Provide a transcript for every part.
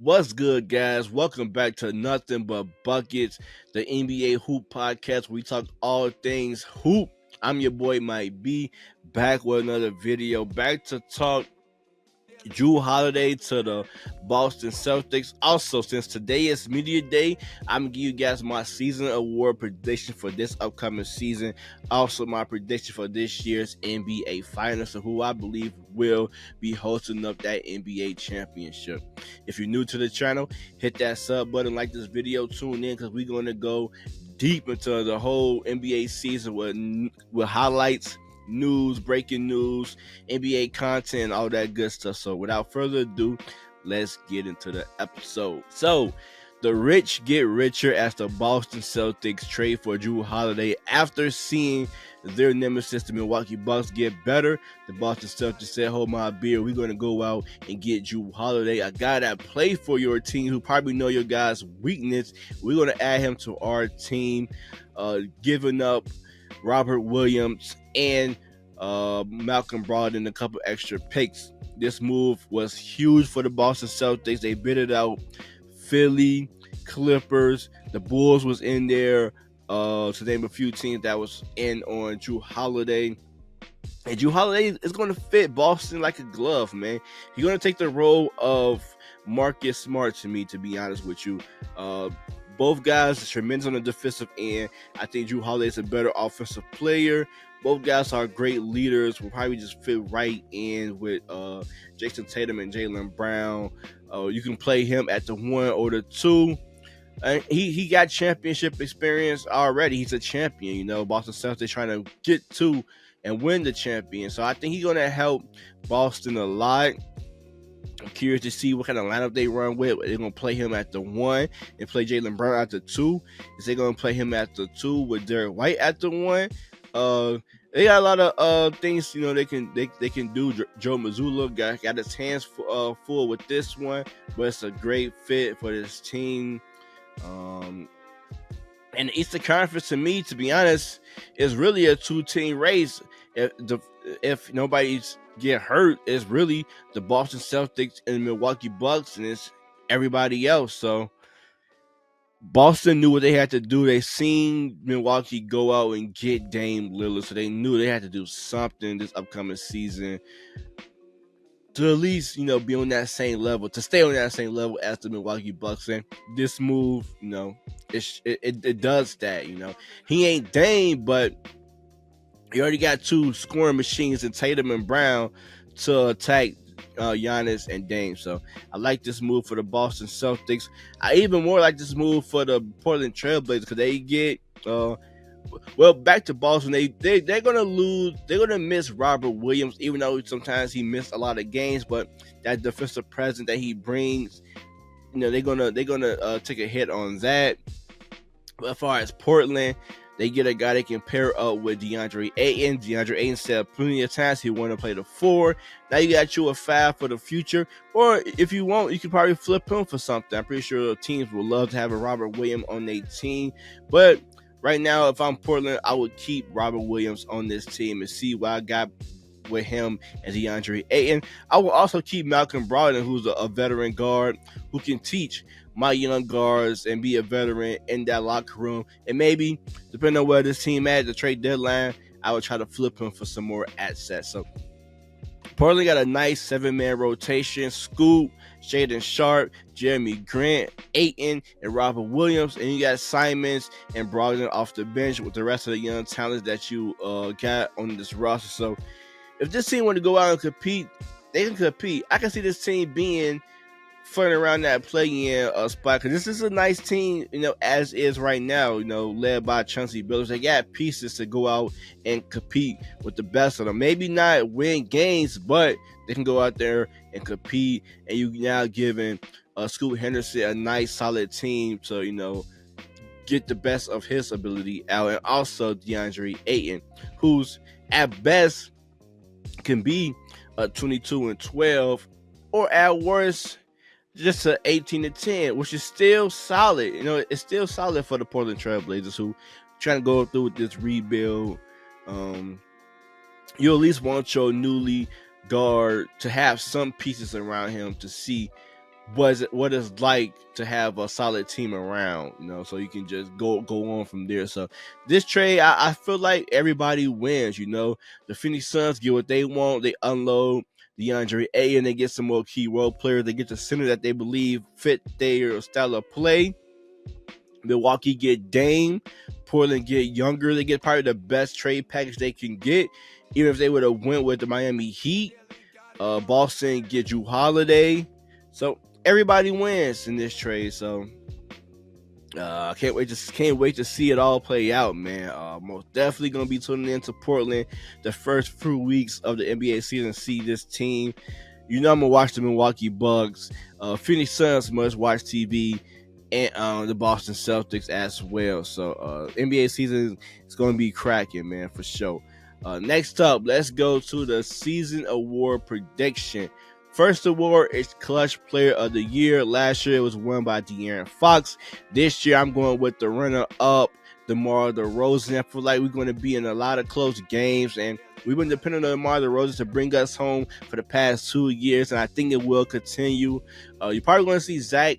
What's good, guys? Welcome back to Nothing But Buckets, the NBA Hoop Podcast, where we talk all things hoop. I'm your boy, Mike B, back with another video, back to talk Jrue Holiday to the Boston Celtics. Also, since today is Media Day, I'm gonna give you guys my season award prediction for this upcoming season. Also, my prediction for this year's NBA Finals, so who I believe will be hosting up that NBA championship. If you're new to the channel, hit that sub button, like this video, tune in because we're gonna go deep into the whole NBA season with highlights, news, breaking news, NBA content, all that good stuff. So without further ado, let's get into the episode. So the rich get richer as the Boston Celtics trade for Jrue Holiday after seeing their nemesis, the Milwaukee Bucks, get better. The Boston Celtics said, hold my beer, we're going to go out and get Jrue Holiday, a guy that played for your team who probably know your guys' weakness. We're going to add him to our team, giving up Robert Williams and Malcolm Brogdon, a couple extra picks. This move was huge for the Boston Celtics. They bid it out. Philly, Clippers, the Bulls was in there, to name a few teams that was in on Jrue Holiday. And Jrue Holiday is going to fit Boston like a glove, man. He's going to take the role of Marcus Smart to me, to be honest with you. Both guys are tremendous on the defensive end. I think Jrue Holiday is a better offensive player. Both guys are great leaders. Will probably just fit right in with Jason Tatum and Jaylen Brown. You can play him at the 1 or the 2. He got championship experience already. He's a champion. You know, Boston Celtics trying to get to and win the champion. So I think he's going to help Boston a lot. I'm curious to see what kind of lineup they run with. They're going to play him at the 1 and play Jaylen Brown at the 2. Is they going to play him at the 2 with Derek White at the 1? They got a lot of things, you know, they can do. Joe Mazzulla got his hands full with this one, but it's a great fit for this team. And the Eastern Conference, to me, to be honest, is really a 2-team race. If nobody's get hurt, it's really the Boston Celtics and the Milwaukee Bucks, and it's everybody else. So Boston knew what they had to do. They seen Milwaukee go out and get Dame Lillard, so they knew they had to do something this upcoming season to at least, you know, be on that same level, to stay on that same level as the Milwaukee Bucks. And this move, you know, it does that. You know, he ain't Dame, but he already got 2 scoring machines in Tatum and Brown to attack Giannis and Dame. So I like this move for the Boston Celtics. I even more like this move for the Portland Trailblazers because they get back to Boston. They're gonna lose. They're gonna miss Robert Williams, even though sometimes he missed a lot of games. But that defensive presence that he brings, you know, they're gonna take a hit on that. But as far as Portland, they get a guy they can pair up with DeAndre Ayton. DeAndre Ayton said plenty of times he wanted to play the 4. Now you got you a 5 for the future. Or if you want, you can probably flip him for something. I'm pretty sure teams would love to have a Robert Williams on their team. But right now, if I'm Portland, I would keep Robert Williams on this team and see what I got with him and DeAndre Ayton. I will also keep Malcolm Brogdon, who's a veteran guard who can teach my young guards and be a veteran in that locker room. And maybe, depending on where this team at the trade deadline, I would try to flip him for some more assets. So Portland got a nice 7-man rotation. Scoot, Shaedon Sharpe, Jeremy Grant, Ayton, and Robert Williams. And you got Simons and Brogdon off the bench with the rest of the young talents that you got on this roster. So if this team want to go out and compete, they can compete. I can see this team being flirting around that play-in spot because this is a nice team, you know, as is right now, you know, led by Chauncey Billups. They got pieces to go out and compete with the best of them. Maybe not win games, but they can go out there and compete. And you now giving Scoot Henderson a nice, solid team to, you know, get the best of his ability out. And also DeAndre Ayton, who's at best can be a 22-12, or at worst just a 18-10, which is still solid. You know, it's still solid for the Portland Trailblazers, who trying to go through with this rebuild. You at least want your newly guard to have some pieces around him to see what it's like to have a solid team around, so you can just go on from there. So this trade, I feel like everybody wins. The Phoenix Suns get what they want. They unload DeAndre A, and they get some more key role players. They get the center that they believe fit their style of play. Milwaukee get Dame. Portland get Younger. They get probably the best trade package they can get, even if they would have went with the Miami Heat. Boston get Jrue Holiday. So everybody wins in this trade. So I can't wait to see it all play out, man. Most definitely gonna be tuning into Portland the first few weeks of the NBA season. See this team. I'm gonna watch the Milwaukee Bucks. Phoenix Suns must watch TV, and the Boston Celtics as well. So NBA season is gonna be cracking, man, for sure. Next up, let's go to the season award prediction. First award is Clutch Player of the Year. Last year it was won by De'Aaron Fox. This year I'm going with the runner-up, DeMar DeRozan. I feel like we're going to be in a lot of close games, and we've been depending on DeMar DeRozan to bring us home for the past 2 years, and I think it will continue. You're probably going to see Zach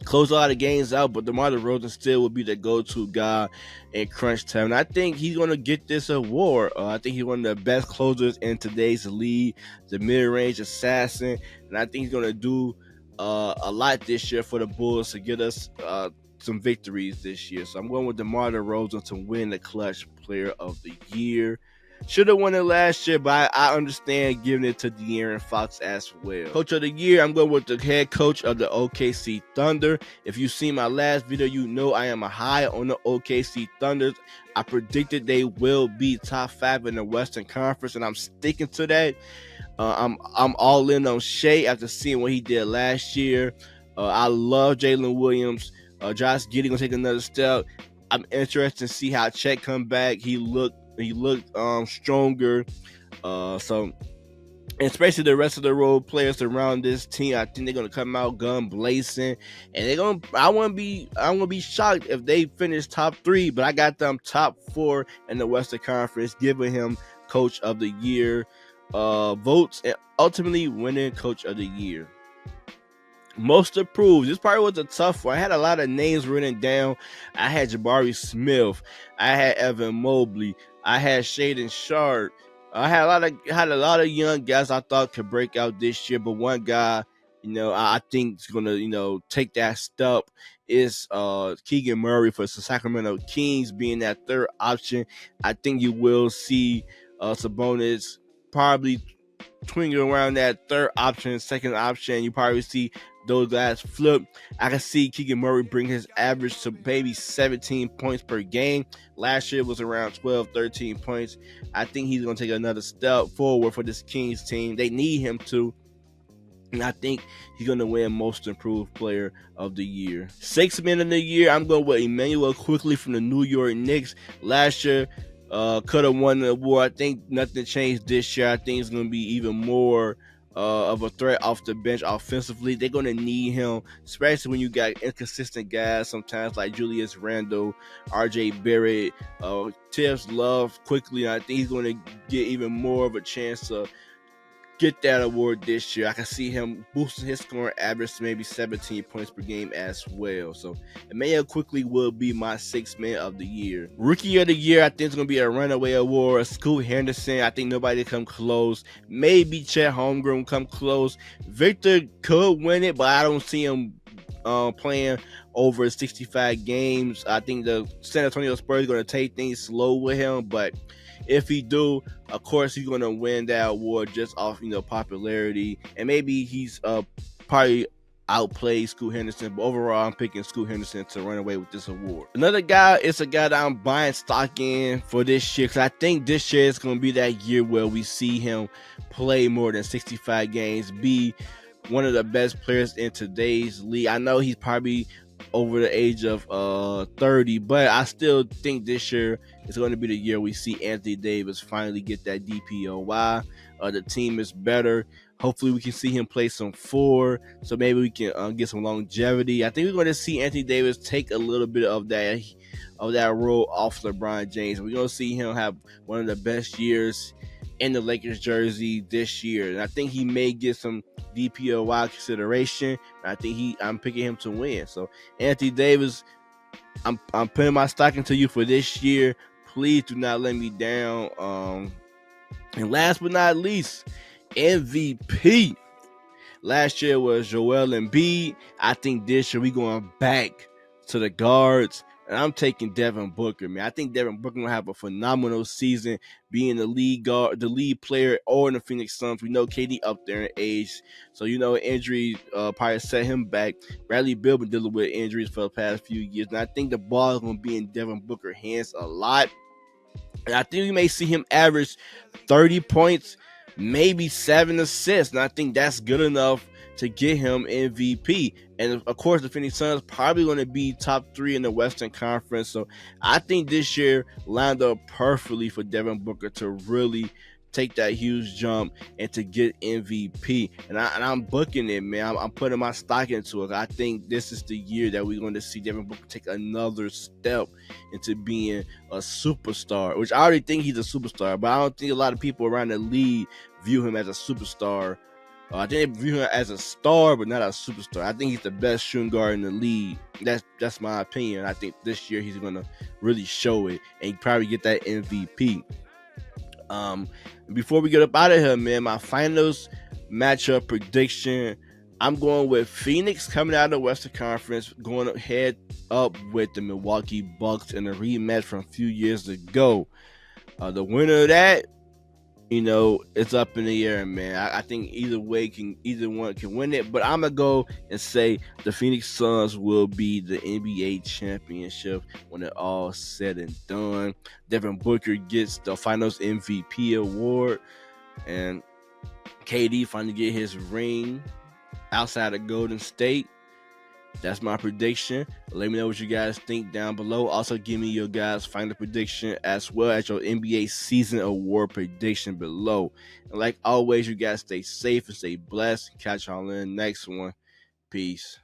close a lot of games out, but DeMar DeRozan still will be the go-to guy in crunch time. And I think he's going to get this award. I think he's one of the best closers in today's league, the mid-range assassin. And I think he's going to do a lot this year for the Bulls to get us some victories this year. So I'm going with DeMar DeRozan to win the Clutch Player of the Year. Should have won it last year, but I understand giving it to De'Aaron Fox as well. Coach of the Year, I'm going with the head coach of the OKC Thunder. If you've seen my last video, you know I am a high on the OKC Thunder. I predicted they will be top 5 in the Western Conference, and I'm sticking to that. I'm all in on Shea after seeing what he did last year. I love Jalen Williams. Josh Giddey gonna take another step. I'm interested to see how Chet come back. He looked stronger. So, and especially the rest of the role players around this team, I think they're gonna come out gun blazing, and I wouldn't be shocked if they finish top 3, but I got them top 4 in the Western Conference, giving him Coach of the Year votes and ultimately winning Coach of the Year. Most improved. This probably was a tough one. I had a lot of names written down. I had Jabari Smith. I had Evan Mobley. I had Shaedon Sharpe. I had a lot of young guys I thought could break out this year, but one guy, I think is gonna, take that step is Keegan Murray for the Sacramento Kings being that third option. I think you will see Sabonis probably twinging around that third option, second option. You probably see those guys flip. I can see Keegan Murray bring his average to maybe 17 points per game. Last year was around 12, 13 points. I think he's going to take another step forward for this Kings team. They need him to. And I think he's going to win Most Improved Player of the Year. Sixth Man of the Year, I'm going with Emmanuel Quickley from the New York Knicks. Last year, could have won the award. I think nothing changed this year. I think it's going to be even more of a threat off the bench offensively. They're going to need him, especially when you got inconsistent guys sometimes like Julius Randle, RJ Barrett, Tibbs Love quickly. I think he's going to get even more of a chance to get that award this year. I can see him boosting his scoring average to maybe 17 points per game as well. So Emmanuel Quickley will be my sixth man of the year. Rookie of the year, I think it's going to be a runaway award. Scoot Henderson, I think nobody come close. Maybe Chet Holmgren come close. Victor could win it, but I don't see him playing over 65 games. I think the San Antonio Spurs are going to take things slow with him, but if he do, of course he's going to win that award just off popularity, and maybe he's probably outplayed Scoot Henderson, but overall I'm picking Scoot Henderson to run away with this award. Another guy is a guy that I'm buying stock in for this year, because I think this year is going to be that year where we see him play more than 65 games, be one of the best players in today's league. I know he's probably over the age of 30, but I still think this year is going to be the year we see Anthony Davis finally get that DPOY. The team is better. Hopefully we can see him play some 4, so maybe we can get some longevity. I think we're going to see Anthony Davis take a little bit of that role off LeBron James. We're going to see him have one of the best years in the Lakers jersey this year, and I think he may get some DPOY consideration. I think I'm picking him to win. So Anthony Davis, I'm putting my stock into you for this year. Please do not let me down. And last but not least, MVP. Last year was Joel Embiid. I think this year we going back to the guards. And I'm taking Devin Booker, man. I think Devin Booker will have a phenomenal season being the lead guard, the lead player, or in the Phoenix Suns. We know KD up there in age, so injury probably set him back. Bradley Beal been dealing with injuries for the past few years, and I think the ball is going to be in Devin Booker's hands a lot. And I think we may see him average 30 points, maybe 7 assists. And I think that's good enough to get him MVP. And of course, the Phoenix Suns probably going to be top 3 in the Western Conference. So I think this year lined up perfectly for Devin Booker to really take that huge jump and to get MVP. And I'm booking it, man. I'm putting my stock into it. I think this is the year that we're going to see Devin Booker take another step into being a superstar, which I already think he's a superstar, but I don't think a lot of people around the league view him as a superstar. I think they view him as a star, but not a superstar. I think he's the best shooting guard in the league. That's my opinion. I think this year he's going to really show it and probably get that MVP. Before we get up out of here, man, my finals matchup prediction, I'm going with Phoenix coming out of the Western Conference, going head up with the Milwaukee Bucks in a rematch from a few years ago. The winner of that, it's up in the air, man. I think either one can win it, but I'm gonna go and say the Phoenix Suns will be the NBA championship when it all said and done. Devin Booker gets the Finals MVP award, and KD finally get his ring outside of Golden State. That's my prediction. Let me know what you guys think down below. Also, give me your guys' final prediction as well as your NBA season award prediction below. And like always, you guys stay safe and stay blessed. Catch y'all in the next one. Peace.